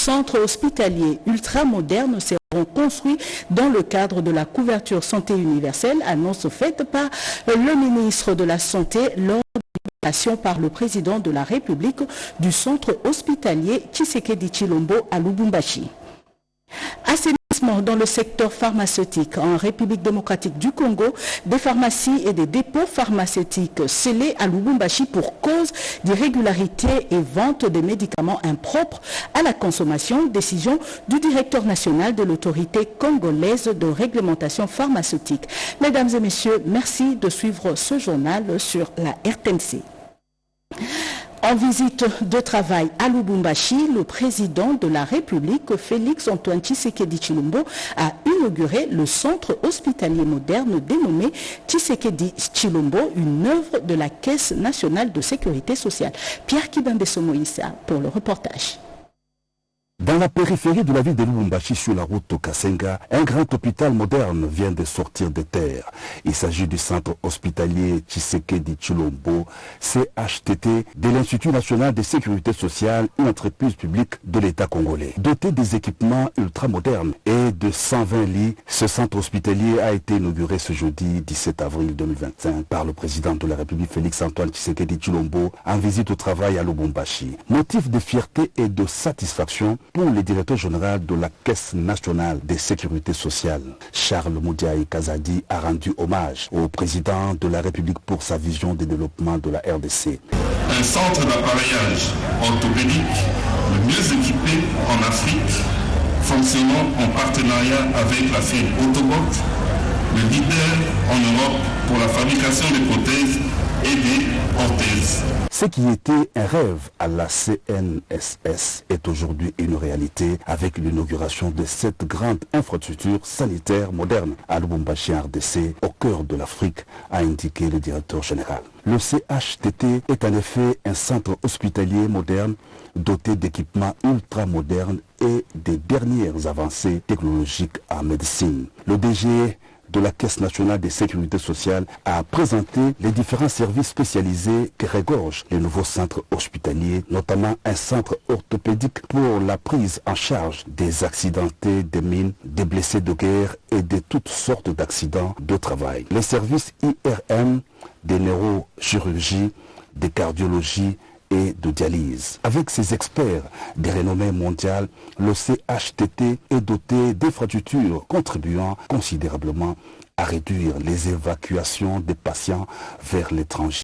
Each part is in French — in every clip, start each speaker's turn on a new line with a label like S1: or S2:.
S1: centres hospitaliers ultramoderne seront construits dans le cadre de la couverture santé universelle, annonce faite par le ministre de la Santé lors de l'invitation par le président de la République du centre hospitalier Tshisekedi Tshilombo à Lubumbashi. Dans le secteur pharmaceutique en République démocratique du Congo, des pharmacies et des dépôts pharmaceutiques scellés à Lubumbashi pour cause d'irrégularité et vente des médicaments impropres à la consommation, décision du directeur national de l'autorité congolaise de réglementation pharmaceutique. Mesdames et messieurs, merci de suivre ce journal sur la RTNC. En visite de travail à Lubumbashi, le président de la République, Félix Antoine Tshisekedi Tshilombo, a inauguré le centre hospitalier moderne dénommé Tshisekedi Tshilombo, une œuvre de la Caisse nationale de sécurité sociale. Pierre Kibambeso Moïsa pour le reportage.
S2: Dans la périphérie de la ville de Lubumbashi, sur la route Kasenga, un grand hôpital moderne vient de sortir de terre. Il s'agit du centre hospitalier Tshisekedi Tshilombo, CHTT, de l'Institut national de sécurité sociale, une entreprise publique de l'État congolais. Doté des équipements ultramodernes et de 120 lits, ce centre hospitalier a été inauguré ce jeudi 17 avril 2025 par le président de la République Félix Antoine Tshisekedi Tshilombo en visite au travail à Lubumbashi. Motif de fierté et de satisfaction pour le directeur général de la Caisse nationale de sécurité sociale, Charles Moudiaï Kazadi, a rendu hommage au président de la République pour sa vision de développement de la RDC.
S3: Un centre d'appareillage orthopédique le mieux équipé en Afrique, fonctionnant en partenariat avec la firme Autobot, le leader en Europe pour la fabrication des prothèses et des orthèses.
S2: Ce qui était un rêve à la CNSS est aujourd'hui une réalité avec l'inauguration de cette grande infrastructure sanitaire moderne à Lubumbashi RDC, au cœur de l'Afrique, a indiqué le directeur général. Le CHTT est en effet un centre hospitalier moderne doté d'équipements ultramodernes et des dernières avancées technologiques en médecine. Le DG de la Caisse nationale de sécurité sociale a présenté les différents services spécialisés que regorgent les nouveaux centres hospitaliers, notamment un centre orthopédique pour la prise en charge des accidentés des mines, des blessés de guerre et de toutes sortes d'accidents de travail. Les services IRM, des neurochirurgies, de cardiologie et de dialyse. Avec ses experts de renommée mondiale, le CHTT est doté d'infrastructures contribuant considérablement à réduire les évacuations des patients vers l'étranger,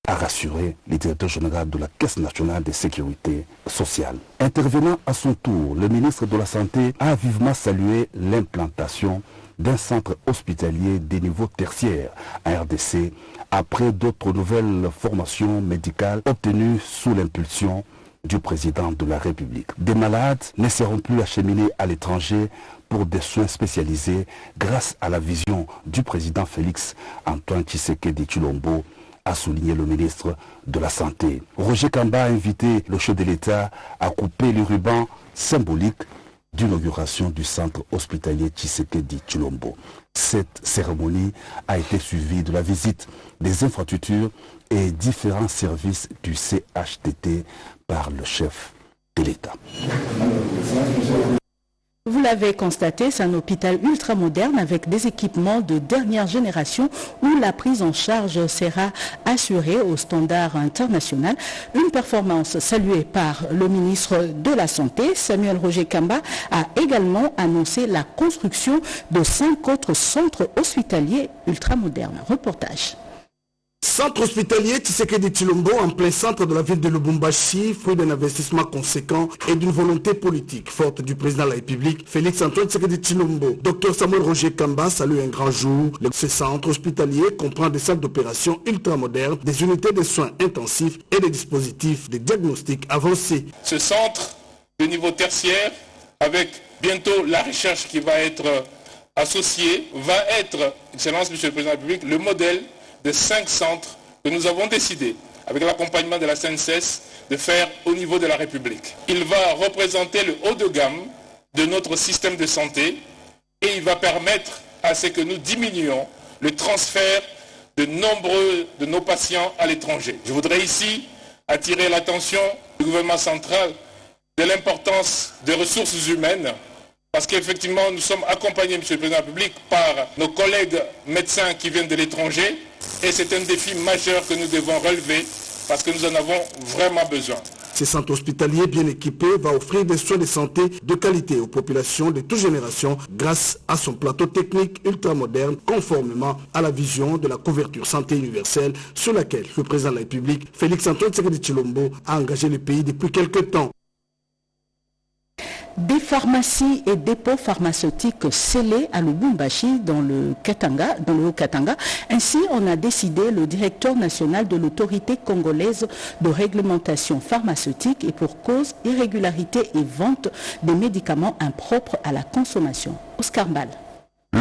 S2: a rassuré le directeur général de la Caisse nationale de sécurité sociale. Intervenant à son tour, le ministre de la Santé a vivement salué l'implantation d'un centre hospitalier de niveau tertiaire à RDC après d'autres nouvelles formations médicales obtenues sous l'impulsion du président de la République. Des malades ne seront plus acheminés à l'étranger pour des soins spécialisés grâce à la vision du président Félix Antoine Tshisekedi Tshilombo, a souligné le ministre de la Santé. Roger Kamba a invité le chef de l'État à couper le ruban symbolique d'inauguration du centre hospitalier Tshisekedi Tshilombo. Cette cérémonie a été suivie de la visite des infrastructures et différents services du CHTT par le chef de l'État.
S1: Vous l'avez constaté, c'est un hôpital ultramoderne avec des équipements de dernière génération où la prise en charge sera assurée au standard international. Une performance saluée par le ministre de la Santé, Samuel Roger Kamba, a également annoncé la construction de 5 autres centres hospitaliers ultramodernes. Reportage.
S4: Centre hospitalier Tshisekedi Tshilombo en plein centre de la ville de Lubumbashi, fruit d'un investissement conséquent et d'une volonté politique forte du président de la République, Félix Antoine Tshisekedi Tshilombo. Dr Samuel Roger Kamba salue un grand jour. Ce centre hospitalier comprend des salles d'opération ultramodernes, des unités de soins intensifs et des dispositifs de diagnostic avancés.
S3: Ce centre de niveau tertiaire, avec bientôt la recherche qui va être associée, va être, Excellence Monsieur le Président de la République, le modèle de 5 centres que nous avons décidé, avec l'accompagnement de la CNSS, de faire au niveau de la République. Il va représenter le haut de gamme de notre système de santé et il va permettre à ce que nous diminuions le transfert de nombreux de nos patients à l'étranger. Je voudrais ici attirer l'attention du gouvernement central de l'importance des ressources humaines, parce qu'effectivement, nous sommes accompagnés, Monsieur le Président de la République, par nos collègues médecins qui viennent de l'étranger, et c'est un défi majeur que nous devons relever, parce que nous en avons vraiment besoin.
S4: Ce centre hospitalier bien équipé va offrir des soins de santé de qualité aux populations de toutes générations grâce à son plateau technique ultramoderne conformément à la vision de la couverture santé universelle sur laquelle le président de la République, Félix-Antoine Tshisekedi Tshilombo, a engagé le pays depuis quelques temps.
S1: Des pharmacies et dépôts pharmaceutiques scellés à Lubumbashi dans le Haut-Katanga. Ainsi, on a décidé le directeur national de l'autorité congolaise de réglementation pharmaceutique et pour cause irrégularité et vente des médicaments impropres à la consommation. Oscar Mbal.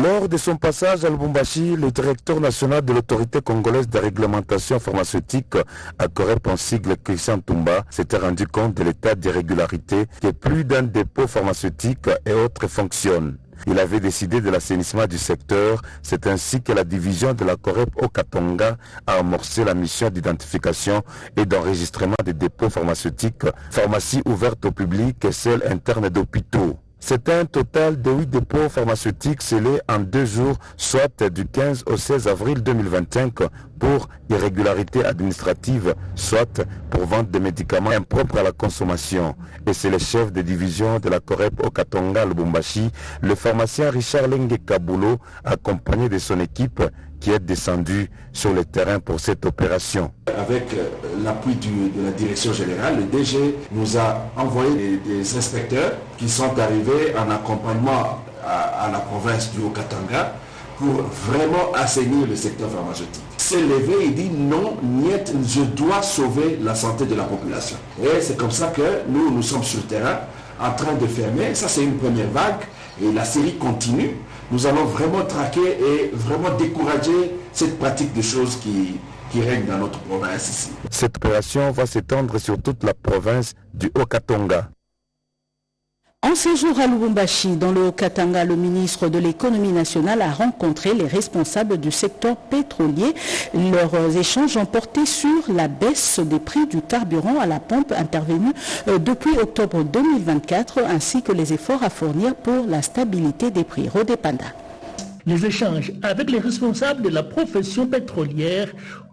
S5: Lors de son passage à Lubumbashi, le directeur national de l'autorité congolaise de réglementation pharmaceutique, à Corep en sigle Christian Toumba, s'était rendu compte de l'état d'irrégularité que plus d'un dépôt pharmaceutique et autres fonctionnent. Il avait décidé de l'assainissement du secteur. C'est ainsi que la division de la Corep au Katanga a amorcé la mission d'identification et d'enregistrement des dépôts pharmaceutiques, pharmacies ouvertes au public et celles internes d'hôpitaux. C'est un total de 8 dépôts pharmaceutiques scellés en 2 jours, soit du 15 au 16 avril 2025 pour irrégularité administrative, soit pour vente de médicaments impropres à la consommation. Et c'est le chef de division de la Corep au Katanga Lubumbashi, le pharmacien Richard Lengue Kabulo, accompagné de son équipe, qui est descendu sur le terrain pour cette opération.
S6: Avec l'appui de la direction générale, le DG nous a envoyé des inspecteurs qui sont arrivés en accompagnement à la province du Haut-Katanga pour vraiment assainir le secteur pharmaceutique. S'est levé et dit non, niet, je dois sauver la santé de la population. Et c'est comme ça que nous sommes sur le terrain en train de fermer. Ça, c'est une première vague et la série continue. Nous allons vraiment traquer et vraiment décourager cette pratique de choses qui règne dans notre province ici.
S5: Cette opération va s'étendre sur toute la province du Haut-Katanga.
S1: En séjour à Lubumbashi, dans le Haut-Katanga, le ministre de l'économie nationale a rencontré les responsables du secteur pétrolier. Leurs échanges ont porté sur la baisse des prix du carburant à la pompe intervenue depuis octobre 2024, ainsi que les efforts à fournir pour la stabilité des prix. Rodé Panda.
S7: Les échanges avec les responsables de la profession pétrolière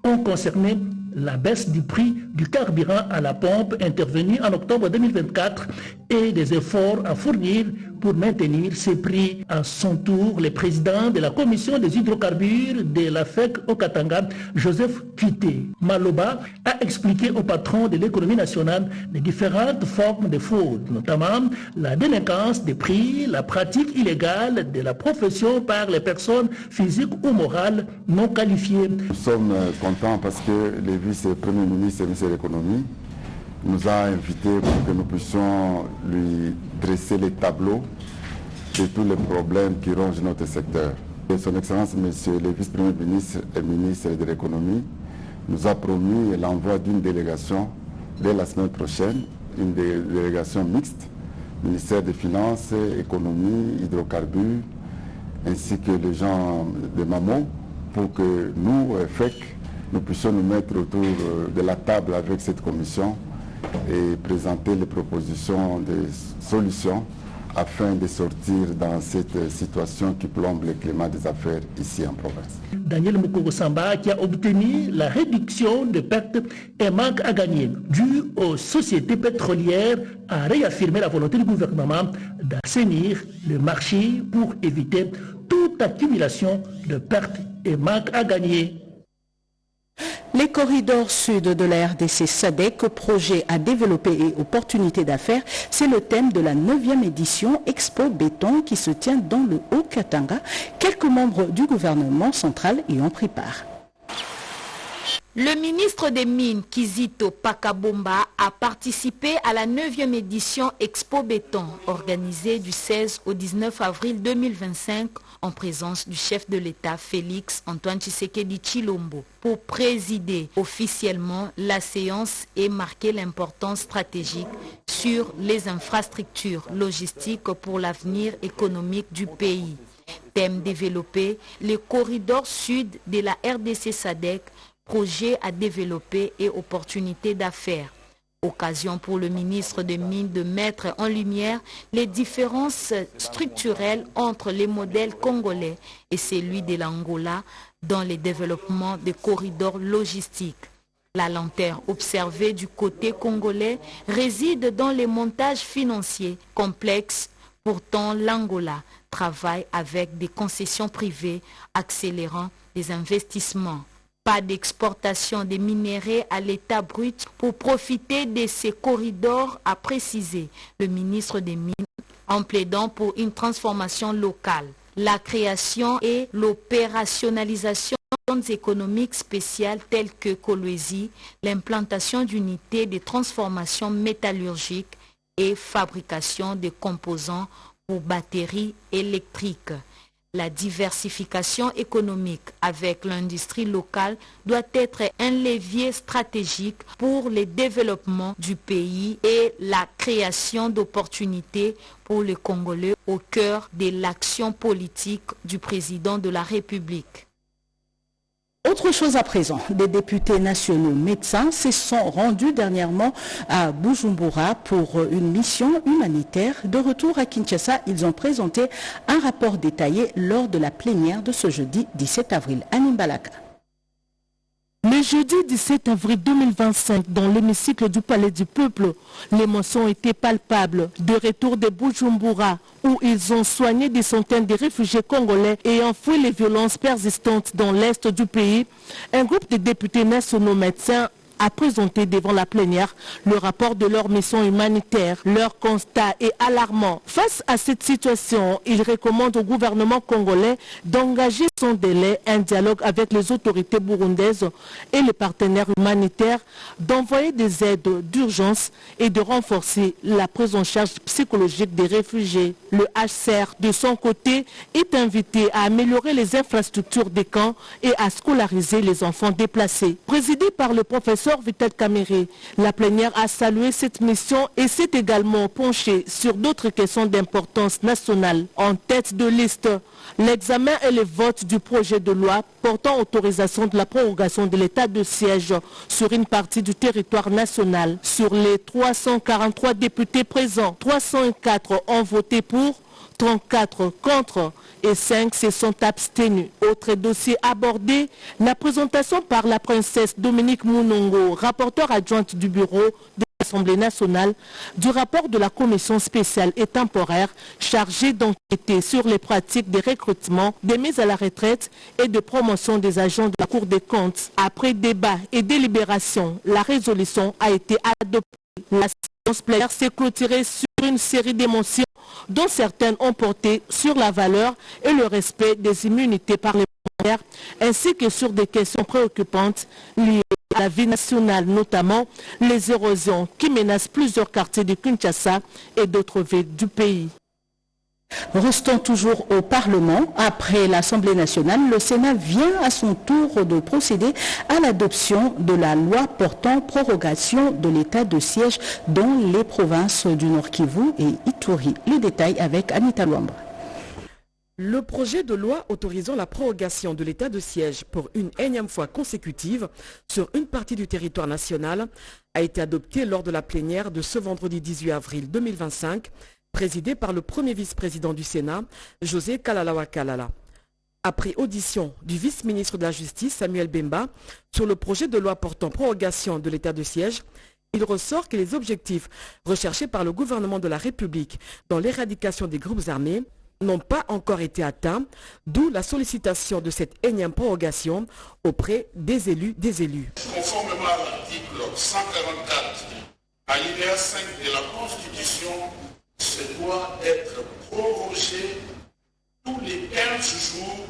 S7: ont concerné la baisse du prix du carburant à la pompe intervenue en octobre 2024 et des efforts à fournir pour maintenir ces prix. À son tour, le président de la commission des hydrocarbures de la FEC au Katanga, Joseph Kité Maloba, a expliqué au patron de l'économie nationale les différentes formes de fraude, notamment la délinquance des prix, la pratique illégale de la profession par les personnes physiques ou morales non qualifiées.
S8: Nous sommes contents parce que le vice-premier ministre et le ministre de l'économie nous a invités pour que nous puissions lui dresser les tableaux de tous les problèmes qui rongent notre secteur. Et son Excellence, Monsieur le vice-premier ministre et ministre de l'économie, nous a promis l'envoi d'une délégation dès la semaine prochaine, une délégation mixte, ministère des Finances, économie, hydrocarbures, ainsi que les gens de MAMO, pour que nous, FEC, nous puissions nous mettre autour de la table avec cette commission et présenter les propositions de solutions afin de sortir dans cette situation qui plombe le climat des affaires ici en province.
S7: Daniel Mukoko Samba qui a obtenu la réduction de pertes et manque à gagner dû aux sociétés pétrolières a réaffirmé la volonté du gouvernement d'assainir le marché pour éviter toute accumulation de pertes et manque à gagner.
S1: Les corridors sud de la RDC SADC, projet à développer et opportunités d'affaires, c'est le thème de la 9e édition Expo Béton qui se tient dans le Haut-Katanga. Quelques membres du gouvernement central y ont pris part.
S9: Le ministre des Mines, Kizito Pakabomba, a participé à la 9e édition Expo Béton, organisée du 16 au 19 avril 2025, en présence du chef de l'État, Félix-Antoine Tshisekedi Tshilombo, pour présider officiellement la séance et marquer l'importance stratégique sur les infrastructures logistiques pour l'avenir économique du pays. Thème développé, le corridor sud de la RDC SADC, projet à développer et opportunités d'affaires. Occasion pour le ministre des Mines de mettre en lumière les différences structurelles entre les modèles congolais et celui de l'Angola dans le développement des corridors logistiques. La lenteur observée du côté congolais réside dans les montages financiers complexes. Pourtant, l'Angola travaille avec des concessions privées accélérant les investissements. Pas d'exportation des minéraux à l'état brut pour profiter de ces corridors, a précisé le ministre des Mines en plaidant pour une transformation locale. La création et l'opérationnalisation de zones économiques spéciales telles que Kolwezi, l'implantation d'unités de transformation métallurgique et fabrication de composants pour batteries électriques. La diversification économique avec l'industrie locale doit être un levier stratégique pour le développement du pays et la création d'opportunités pour les Congolais au cœur de l'action politique du président de la République.
S1: Autre chose à présent, des députés nationaux médecins se sont rendus dernièrement à Bujumbura pour une mission humanitaire. De retour à Kinshasa, ils ont présenté un rapport détaillé lors de la plénière de ce jeudi 17 avril. Anime Balaka.
S10: Le jeudi 17 avril 2025, dans l'hémicycle du Palais du Peuple, l'émotion était palpable. De retour de Bujumbura, où ils ont soigné des centaines de réfugiés congolais ayant fui les violences persistantes dans l'est du pays, un groupe de députés nationaux médecins a présenté devant la plénière le rapport de leur mission humanitaire. Leur constat est alarmant. Face à cette situation, ils recommandent au gouvernement congolais d'engager sans délai un dialogue avec les autorités burundaises et les partenaires humanitaires, d'envoyer des aides d'urgence et de renforcer la prise en charge psychologique des réfugiés. Le HCR, de son côté, est invité à améliorer les infrastructures des camps et à scolariser les enfants déplacés. Présidé par le professeur Vital Kamere, la plénière a salué cette mission et s'est également penchée sur d'autres questions d'importance nationale. En tête de liste, l'examen et le vote du projet de loi portant autorisation de la prorogation de l'état de siège sur une partie du territoire national. Sur les 343 députés présents, 304 ont voté pour, 34 contre et 5 se sont abstenus. Autre dossier abordé, la présentation par la princesse Dominique Mounongo, rapporteure adjointe du bureau de l'Assemblée nationale, du rapport de la commission spéciale et temporaire chargée d'enquêter sur les pratiques de recrutement, de mise à la retraite et de promotion des agents de la Cour des comptes. Après débat et délibération, la résolution a été adoptée. La séance plénière s'est clôturée sur une série d'émotions dont certaines ont porté sur la valeur et le respect des immunités parlementaires, ainsi que sur des questions préoccupantes liées à la vie nationale, notamment les érosions qui menacent plusieurs quartiers de Kinshasa et d'autres villes du pays.
S1: Restons toujours au Parlement. Après l'Assemblée nationale, le Sénat vient à son tour de procéder à l'adoption de la loi portant prorogation de l'état de siège dans les provinces du Nord Kivu et Ituri. Le détail avec Anita Luamba.
S11: Le projet de loi autorisant la prorogation de l'état de siège pour une énième fois consécutive sur une partie du territoire national a été adopté lors de la plénière de ce vendredi 18 avril 2025, présidé par le premier vice-président du Sénat, José Kalalawa Kalala. Après audition du vice-ministre de la Justice, Samuel Bemba, sur le projet de loi portant prorogation de l'état de siège, il ressort que les objectifs recherchés par le gouvernement de la République dans l'éradication des groupes armés n'ont pas encore été atteints, d'où la sollicitation de cette énième prorogation auprès des élus.
S3: Conformément à l'article 144, alinéa 5 de la Constitution, se doit être prorogé tous les 15 jours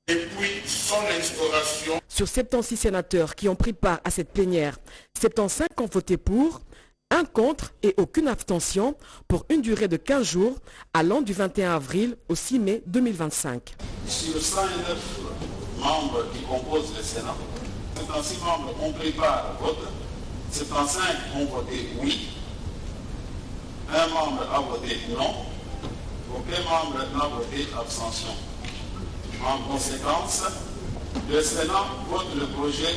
S3: depuis son instauration.
S11: Sur 76 sénateurs qui ont pris part à cette plénière, 75 ont voté pour, 1 contre et aucune abstention pour une durée de 15 jours allant du 21 avril au 6 mai 2025.
S3: Sur 109 membres qui composent le Sénat, 76 membres ont pris part au vote, 75 ont voté oui, 1 membre a voté non, aucun membre n'a voté abstention. En conséquence, le Sénat vote le projet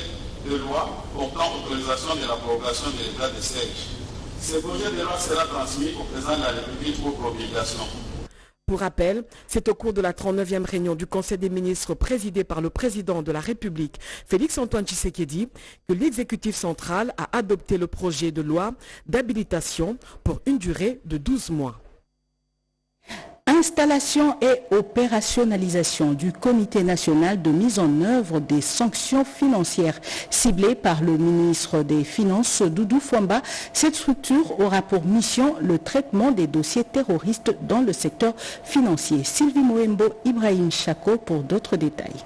S12: de loi portant autorisation de la prorogation de l'état de siège. Ce projet de loi sera transmis au président de la République pour promulgation.
S11: Pour rappel, c'est au cours de la 39e réunion du Conseil des ministres présidée par le président de la République, Félix-Antoine Tshisekedi, que l'exécutif central a adopté le projet de loi d'habilitation pour une durée de 12 mois.
S1: Installation et opérationnalisation du Comité national de mise en œuvre des sanctions financières ciblées par le ministre des Finances, Doudou Fwamba. Cette structure aura pour mission le traitement des dossiers terroristes dans le secteur financier. Sylvie Moembo, Ibrahim Chako pour d'autres détails.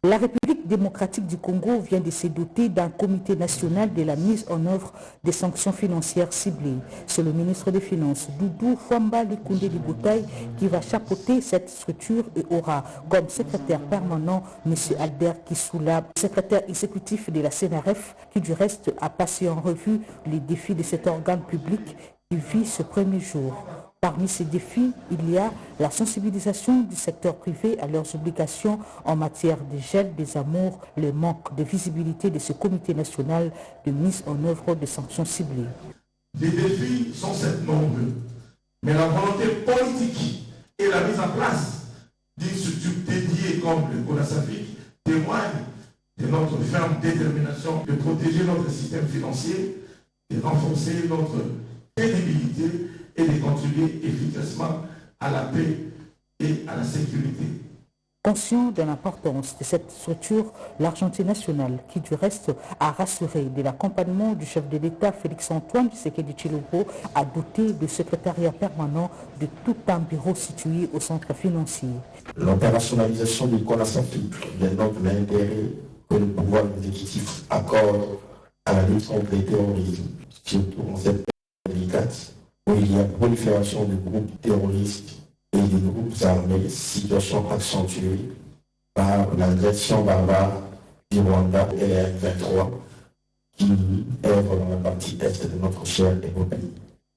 S13: La République démocratique du Congo vient de se doter d'un comité national de la mise en œuvre des sanctions financières ciblées. C'est le ministre des Finances, Doudou Fwamba Likunde Liboutaï, qui va chapeauter cette structure et aura comme secrétaire permanent M. Albert Kissoula, secrétaire exécutif de la CNRF, qui du reste a passé en revue les défis de cet organe public qui vit ce premier jour. Parmi ces défis, il y a la sensibilisation du secteur privé à leurs obligations en matière de gel des amours, le manque de visibilité de ce comité national de mise en œuvre des sanctions ciblées.
S14: Les défis sont certes nombreux, mais la volonté politique et la mise en place d'une structure dédiée comme le CONASAFIC témoignent de notre ferme détermination de protéger notre système financier, de renforcer notre crédibilité et de contribuer efficacement à la paix et à la sécurité.
S13: Conscient de l'importance de cette structure, l'Argentin national, qui du reste a rassuré de l'accompagnement du chef de l'État Félix-Antoine Tshisekedi Tshilombo, a doté de secrétariat permanent de tout un bureau situé au centre financier.
S15: L'opérationnalisation du CONASAFIC est notre intérêt que le pouvoir exécutif accorde à la lutte contre le terrorisme, surtout en cette période délicate où il y a prolifération de groupes terroristes et des groupes armés, situation accentuée par l'agression barbare du Rwanda et les M23 qui œuvrent dans la partie est de notre chère pays.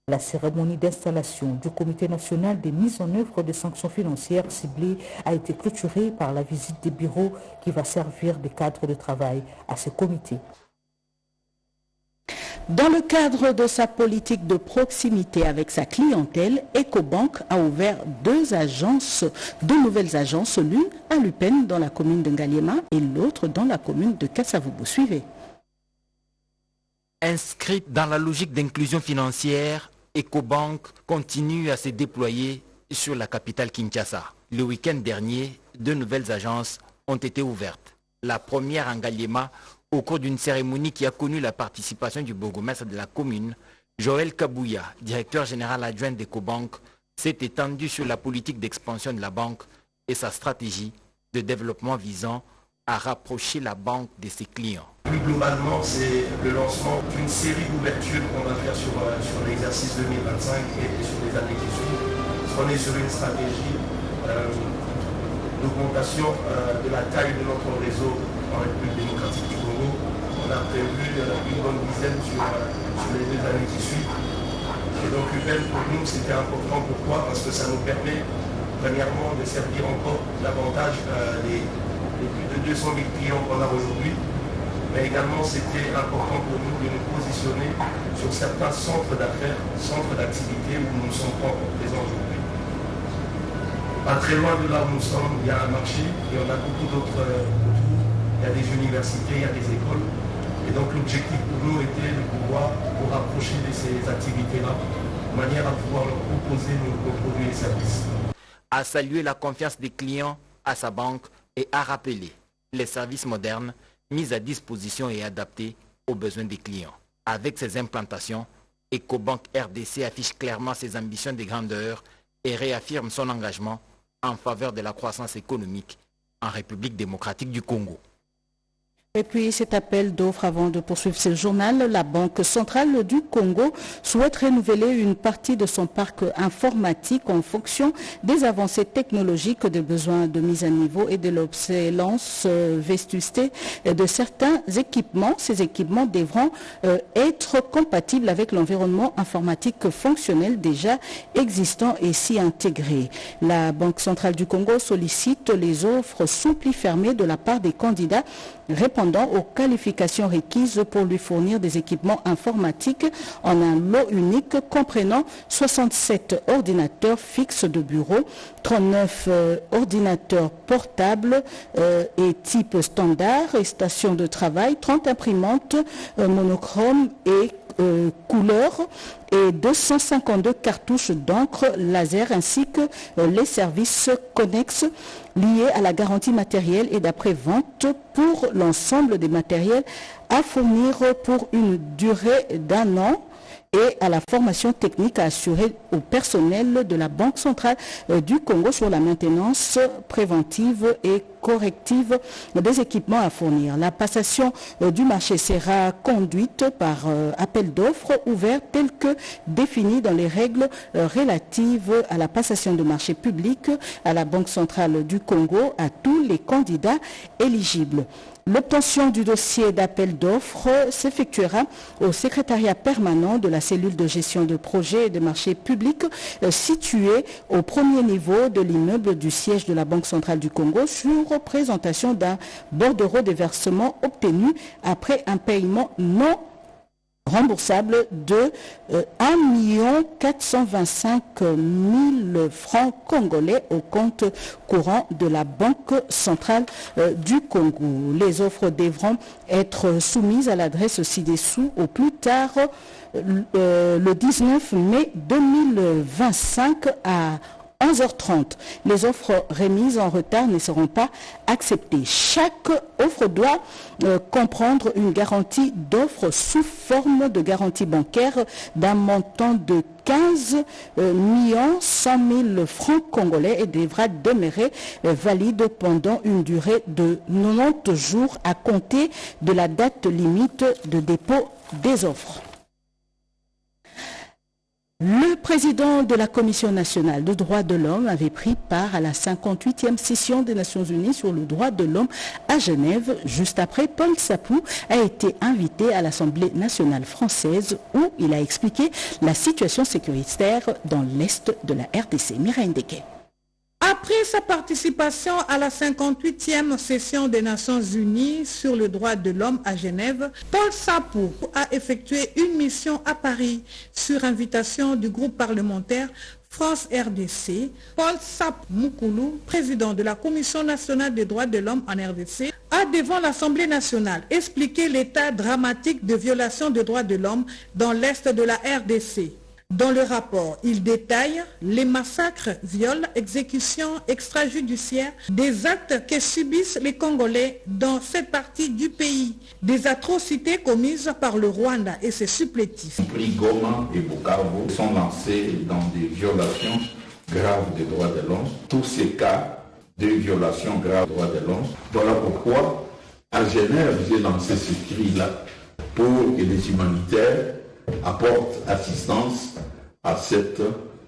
S13: La cérémonie d'installation du Comité national de mise en œuvre des sanctions financières ciblées a été clôturée par la visite des bureaux qui va servir de cadre de travail à ce comité.
S1: Dans le cadre de sa politique de proximité avec sa clientèle, Ecobank a ouvert deux nouvelles agences, l'une à Lupène dans la commune de Ngaliema et l'autre dans la commune de Kassavubu. Suivez.
S16: Inscrite dans la logique d'inclusion financière, Ecobank continue à se déployer sur la capitale Kinshasa. Le week-end dernier, deux nouvelles agences ont été ouvertes. La première en Ngaliema, au cours d'une cérémonie qui a connu la participation du bourgmestre de la commune, Joël Kabouya, directeur général adjoint d'Ecobank, s'est étendu sur la politique d'expansion de la banque et sa stratégie de développement visant à rapprocher la banque de ses clients.
S17: Plus globalement, c'est le lancement d'une série d'ouvertures qu'on va faire sur l'exercice 2025 et sur les années qui suivent. On est sur une stratégie d'augmentation de la taille de notre réseau en République démocratique du Congo. On a prévu une bonne dizaine sur les 2 années qui suivent. Et donc Lupène pour nous c'était important. Pourquoi? Parce que ça nous permet premièrement de servir encore davantage les plus de 200 000 clients qu'on a aujourd'hui. Mais également c'était important pour nous de nous positionner sur certains centres d'affaires, centres d'activité où nous ne sommes pas encore présents aujourd'hui. Pas très loin de là où nous sommes, il y a un marché et on a beaucoup d'autres autour. Il y a des universités, il y a des écoles. Et donc l'objectif pour nous était de pouvoir nous rapprocher de ces activités-là, de manière à pouvoir leur proposer nos produits et services.
S16: A salué la confiance des clients à sa banque et a rappelé les services modernes mis à disposition et adaptés aux besoins des clients. Avec ces implantations, Ecobank RDC affiche clairement ses ambitions de grandeur et réaffirme son engagement en faveur de la croissance économique en République démocratique du Congo.
S1: Et puis cet appel d'offres avant de poursuivre ce journal, la Banque centrale du Congo souhaite renouveler une partie de son parc informatique en fonction des avancées technologiques, des besoins de mise à niveau et de l'obsolescence vétusté de certains équipements. Ces équipements devront être compatibles avec l'environnement informatique fonctionnel déjà existant et s'y intégrer. La Banque centrale du Congo sollicite les offres souples et fermées de la part des candidats répondant correspondant aux qualifications requises pour lui fournir des équipements informatiques en un lot unique comprenant 67 ordinateurs fixes de bureau, 39 ordinateurs portables et type standard et station de travail, 30 imprimantes monochromes et couleurs et 252 cartouches d'encre laser ainsi que les services connexes liés à la garantie matérielle et d'après-vente pour l'ensemble des matériels à fournir pour une durée d'1 an et à la formation technique à assurer au personnel de la Banque centrale du Congo sur la maintenance préventive et corrective des équipements à fournir. La passation du marché sera conduite par appel d'offres ouvert tel que défini dans les règles relatives à la passation de marché public à la Banque centrale du Congo à tous les candidats éligibles. L'obtention du dossier d'appel d'offres s'effectuera au secrétariat permanent de la cellule de gestion de projets et de marchés publics situé au premier niveau de l'immeuble du siège de la Banque centrale du Congo sur présentation d'un bordereau des versements obtenu après un paiement non remboursable de 1 425 000 francs congolais au compte courant de la Banque centrale du Congo. Les offres devront être soumises à l'adresse ci-dessous au plus tard le 19 mai 2025 à 11h30. Les offres remises en retard ne seront pas acceptées. Chaque offre doit comprendre une garantie d'offre sous forme de garantie bancaire d'un montant de 15 100 000 francs congolais et devra demeurer valide pendant une durée de 90 jours à compter de la date limite de dépôt des offres. Le président de la Commission nationale des droits de l'homme avait pris part à la 58e session des Nations Unies sur le droit de l'homme à Genève. Juste après, Paul Sapou a été invité à l'Assemblée nationale française où il a expliqué la situation sécuritaire dans l'Est de la RDC. Mireille Ndeke.
S18: Après sa participation à la 58e session des Nations Unies sur le droit de l'homme à Genève, Paul Sapou a effectué une mission à Paris sur invitation du groupe parlementaire France-RDC. Paul Sapou Moukoulou, président de la Commission nationale des droits de l'homme en RDC, a devant l'Assemblée nationale expliqué l'état dramatique de violation des droits de l'homme dans l'Est de la RDC. Dans le rapport, il détaille les massacres, viols, exécutions extrajudiciaires, des actes que subissent les Congolais dans cette partie du pays, des atrocités commises par le Rwanda et ses supplétifs.
S19: Goma et Bukavu sont lancés dans des violations graves des droits de l'homme. Tous ces cas de violations graves des droits de l'homme. Voilà pourquoi, à Genève, j'ai lancé ce cri-là pour que les humanitaires apportent assistance à cette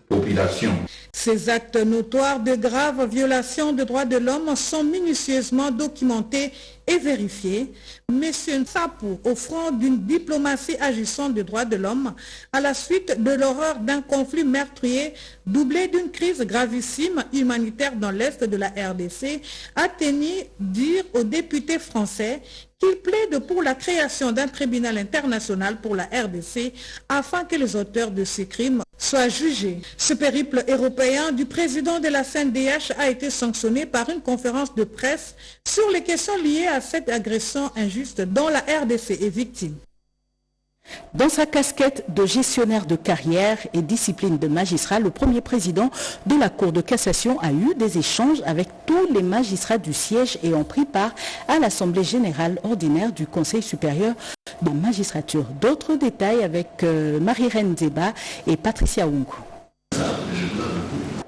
S19: population.
S18: Ces actes notoires de graves violations de droits de l'homme sont minutieusement documentés et vérifiés. Monsieur Sapou, au front d'une diplomatie agissant de droits de l'homme, à la suite de l'horreur d'un conflit meurtrier doublé d'une crise gravissime humanitaire dans l'Est de la RDC, a tenu dire aux députés français qu'il plaide pour la création d'un tribunal international pour la RDC afin que les auteurs de ces crimes soient jugés. Ce périple européen du président de la CNDH a été sanctionné par une conférence de presse sur les questions liées à cette agression injuste dont la RDC est victime.
S1: Dans sa casquette de gestionnaire de carrière et discipline de magistrat, le premier président de la Cour de cassation a eu des échanges avec tous les magistrats du siège et ont pris part à l'Assemblée générale ordinaire du Conseil supérieur de la magistrature. D'autres détails avec Marie-Reine Zeba et Patricia Oungu.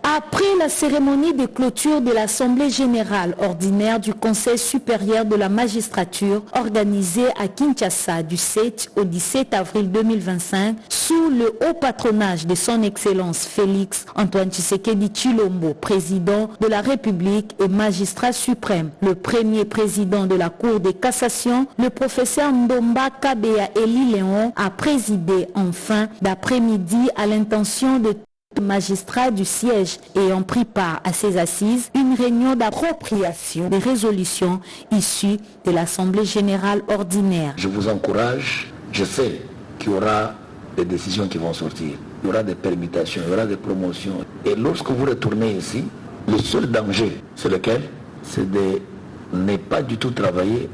S20: Après la cérémonie de clôture de l'Assemblée générale ordinaire du Conseil supérieur de la magistrature organisée à Kinshasa du 7 au 17 avril 2025 sous le haut patronage de son Excellence Félix Antoine Tshisekedi Tshilombo, président de la République et magistrat suprême, le premier président de la Cour de cassation, le professeur Ndomba Kabea Eli Léon, a présidé en fin d'après-midi à l'intention de Magistrats du siège ayant pris part à ces assises, une réunion d'appropriation des résolutions issues de l'Assemblée générale ordinaire.
S21: Je vous encourage, je sais qu'il y aura des décisions qui vont sortir, il y aura des permutations, il y aura des promotions. Et lorsque vous retournez ici, le seul danger, c'est lequel? C'est de ne pas du tout travailler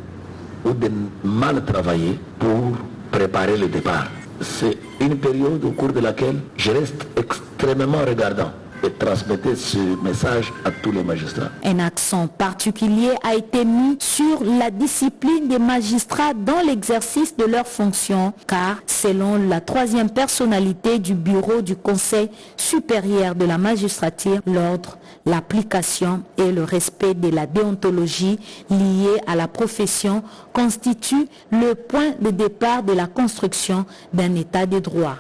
S21: ou de mal travailler pour préparer le départ. C'est une période au cours de laquelle je reste extrêmement regardant et transmettez ce message à tous les magistrats.
S20: Un accent particulier a été mis sur la discipline des magistrats dans l'exercice de leurs fonctions, car selon la troisième personnalité du bureau du Conseil supérieur de la magistrature, l'ordre, l'application et le respect de la déontologie liée à la profession constituent le point de départ de la construction d'un état de droit.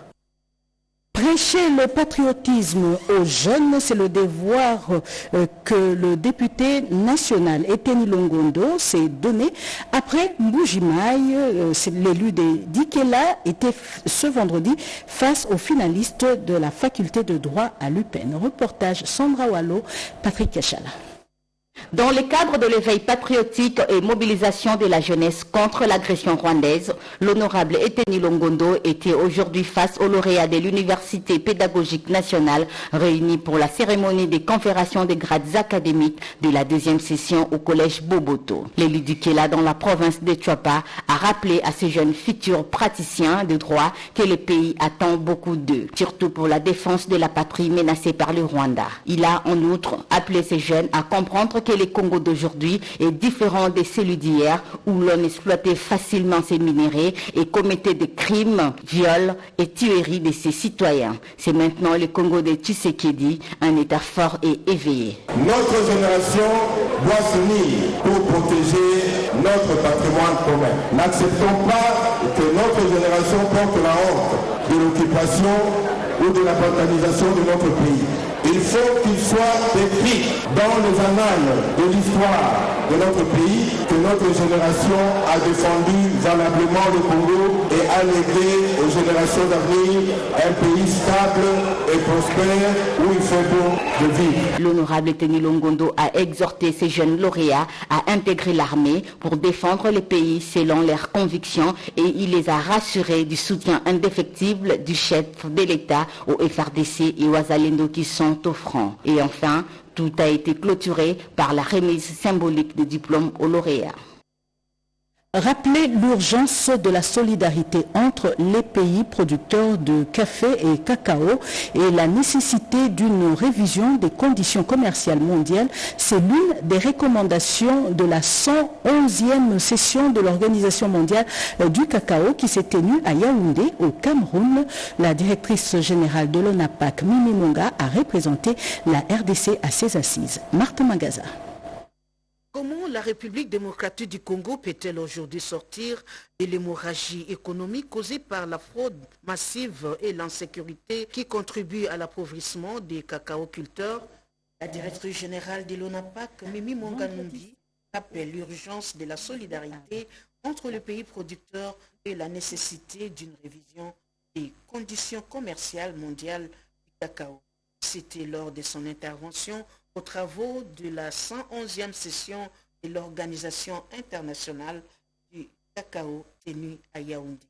S1: Prêcher le patriotisme aux jeunes, c'est le devoir que le député national Eteni Longondo s'est donné après Mbujimaï. L'élu de Dikela était ce vendredi face aux finalistes de la faculté de droit à l'UPEN. Reportage Sandra Wallo, Patrick Kachala.
S22: Dans le cadre de l'éveil patriotique et mobilisation de la jeunesse contre l'agression rwandaise, l'honorable Eteni Longondo était aujourd'hui face aux lauréats de l'Université pédagogique nationale réunis pour la cérémonie des conférations des grades académiques de la deuxième session au collège Boboto. L'élu du Kela dans la province de Tchouapa a rappelé à ces jeunes futurs praticiens de droit que le pays attend beaucoup d'eux, surtout pour la défense de la patrie menacée par le Rwanda. Il a en outre appelé ces jeunes à comprendre que le Congo d'aujourd'hui est différent de celui d'hier où l'on exploitait facilement ces minéraux et commettait des crimes, viols et tueries de ses citoyens. C'est maintenant le Congo de Tshisekedi, un État fort et éveillé.
S14: Notre génération doit s'unir pour protéger notre patrimoine commun. N'acceptons pas que notre génération porte la honte de l'occupation ou de la balkanisation de notre pays. Il faut qu'il soit écrit dans les annales de l'histoire de notre pays que notre génération a défendu valablement le Congo et a légué aux générations d'avenir un pays stable et prospère où il fait bon de vivre.
S22: L'honorable Eteni Longondo a exhorté ces jeunes lauréats à intégrer l'armée pour défendre le pays selon leurs convictions et il les a rassurés du soutien indéfectible du chef de l'État au FRDC et aux Azalendo qui sont au front. Et enfin, tout a été clôturé par la remise symbolique des diplômes aux lauréats.
S1: Rappeler l'urgence de la solidarité entre les pays producteurs de café et cacao et la nécessité d'une révision des conditions commerciales mondiales, c'est l'une des recommandations de la 111e session de l'Organisation mondiale du cacao qui s'est tenue à Yaoundé, au Cameroun. La directrice générale de l'ONAPAC, Mimi Monga, a représenté la RDC à ses assises. Marthe Magaza.
S23: Comment la République démocratique du Congo peut-elle aujourd'hui sortir de l'hémorragie économique causée par la fraude massive et l'insécurité qui contribuent à l'appauvrissement des cacaoculteurs? La directrice générale de l'ONAPAC, Mimi Monganumbi, rappelle l'urgence de la solidarité entre les pays producteurs et la nécessité d'une révision des conditions commerciales mondiales du cacao. C'était lors de son intervention aux travaux de la 111e session de l'Organisation internationale du cacao tenue à Yaoundé.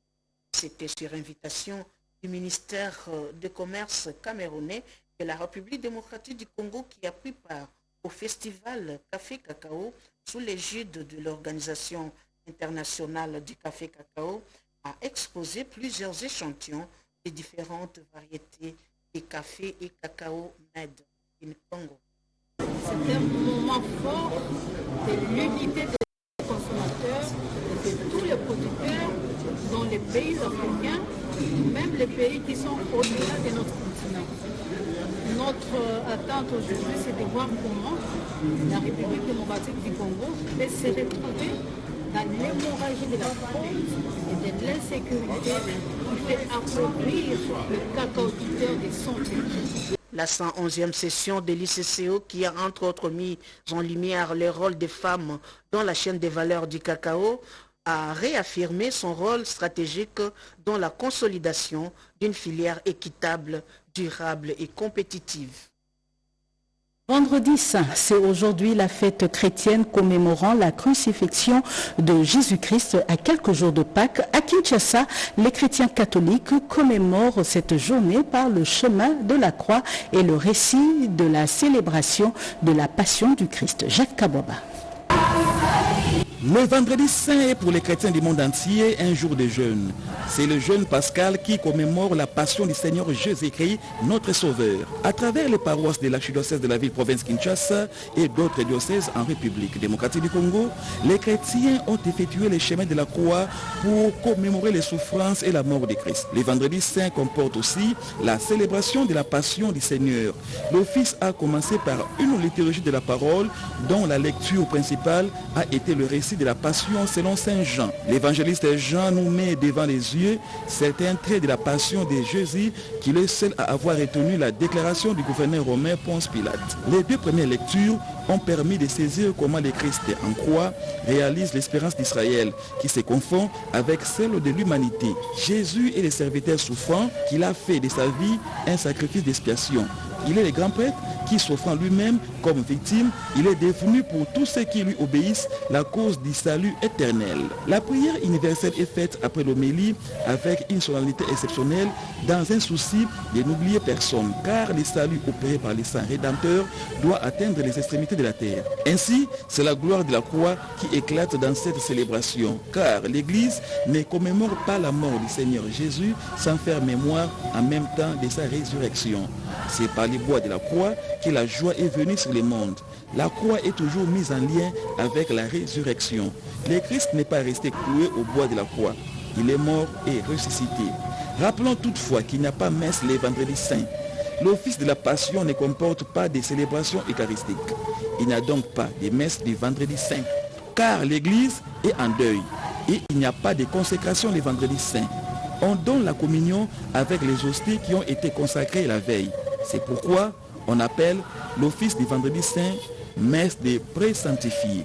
S23: C'était sur invitation du ministère du Commerce camerounais de la République démocratique du Congo qui a pris part au festival Café Cacao sous l'égide de l'Organisation internationale du café cacao a exposé plusieurs échantillons des différentes variétés de café et cacao made in Congo.
S24: C'est un moment fort de l'unité des consommateurs et de tous les producteurs dans les pays africains, même les pays qui sont au-delà de notre continent. Notre attente aujourd'hui, c'est de voir comment la République démocratique du Congo peut se retrouver dans l'hémorragie de la fraude et de l'insécurité qui fait appauvrir le cacaoculteur de son pays.
S23: La 111e session de l'ICCO qui a entre autres mis en lumière le rôle des femmes dans la chaîne des valeurs du cacao a réaffirmé son rôle stratégique dans la consolidation d'une filière équitable durable et compétitive.
S1: Vendredi Saint, c'est aujourd'hui la fête chrétienne commémorant la crucifixion de Jésus-Christ à quelques jours de Pâques. À Kinshasa, les chrétiens catholiques commémorent cette journée par le chemin de la croix et le récit de la célébration de la passion du Christ. Jacques Kabouaba.
S2: Le vendredi saint est pour les chrétiens du monde entier un jour de jeûne. C'est le jeûne pascal qui commémore la passion du Seigneur Jésus-Christ, notre Sauveur. À travers les paroisses de l'archidiocèse de la ville-province Kinshasa et d'autres diocèses en République démocratique du Congo, les chrétiens ont effectué le chemin de la croix pour commémorer les souffrances et la mort de Christ. Le vendredi saint comporte aussi la célébration de la passion du Seigneur. L'office a commencé par une liturgie de la parole dont la lecture principale a été le récit de la passion selon Saint Jean. L'évangéliste Jean nous met devant les yeux certains traits de la passion de Jésus qu'il est seul à avoir retenu la déclaration du gouverneur romain Ponce Pilate. Les deux premières lectures ont permis de saisir comment le Christ en croix réalise l'espérance d'Israël qui se confond avec celle de l'humanité. Jésus est le serviteur souffrant qu'il a fait de sa vie un sacrifice d'expiation. Il est le grand prêtre qui, s'offrant lui-même comme victime, il est devenu pour tous ceux qui lui obéissent la cause du salut éternel. La prière universelle est faite après l'homélie avec une solennité exceptionnelle dans un souci de n'oublier personne, car le salut opéré par les saints rédempteurs doit atteindre les extrémités de la terre. Ainsi, c'est la gloire de la croix qui éclate dans cette célébration, car l'Église ne commémore pas la mort du Seigneur Jésus sans faire mémoire en même temps de sa résurrection. C'est par les bois de la croix que la joie est venue sur le monde. La croix est toujours mise en lien avec la résurrection. Le Christ n'est pas resté cloué au bois de la croix. Il est mort et ressuscité. Rappelons toutefois qu'il n'y a pas messe les vendredis saints. L'office de la Passion ne comporte pas de célébrations eucharistiques. Il n'y a donc pas de messe du vendredi saint, car l'Église est en deuil et il n'y a pas de consécration les vendredis saints. On donne la communion avec les hosties qui ont été consacrées la veille. C'est pourquoi on appelle l'office du vendredi saint messe des pré-sanctifiés.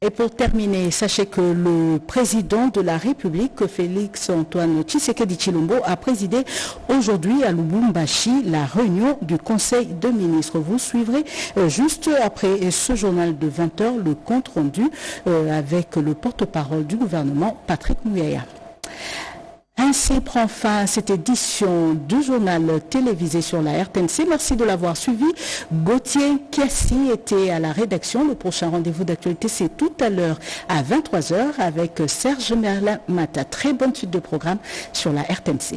S1: Et pour terminer, sachez que le président de la République, Félix-Antoine Tshisekedi Tshilombo, a présidé aujourd'hui à Lubumbashi la réunion du Conseil de ministres. Vous suivrez juste après ce journal de 20h le compte rendu avec le porte-parole du gouvernement, Patrick Mouyaya. Ainsi prend fin cette édition du journal télévisé sur la RTNC. Merci de l'avoir suivi. Gauthier Kiassi était à la rédaction. Le prochain rendez-vous d'actualité, c'est tout à l'heure à 23h avec Serge Merlin Mata. Très bonne suite de programme sur la RTNC.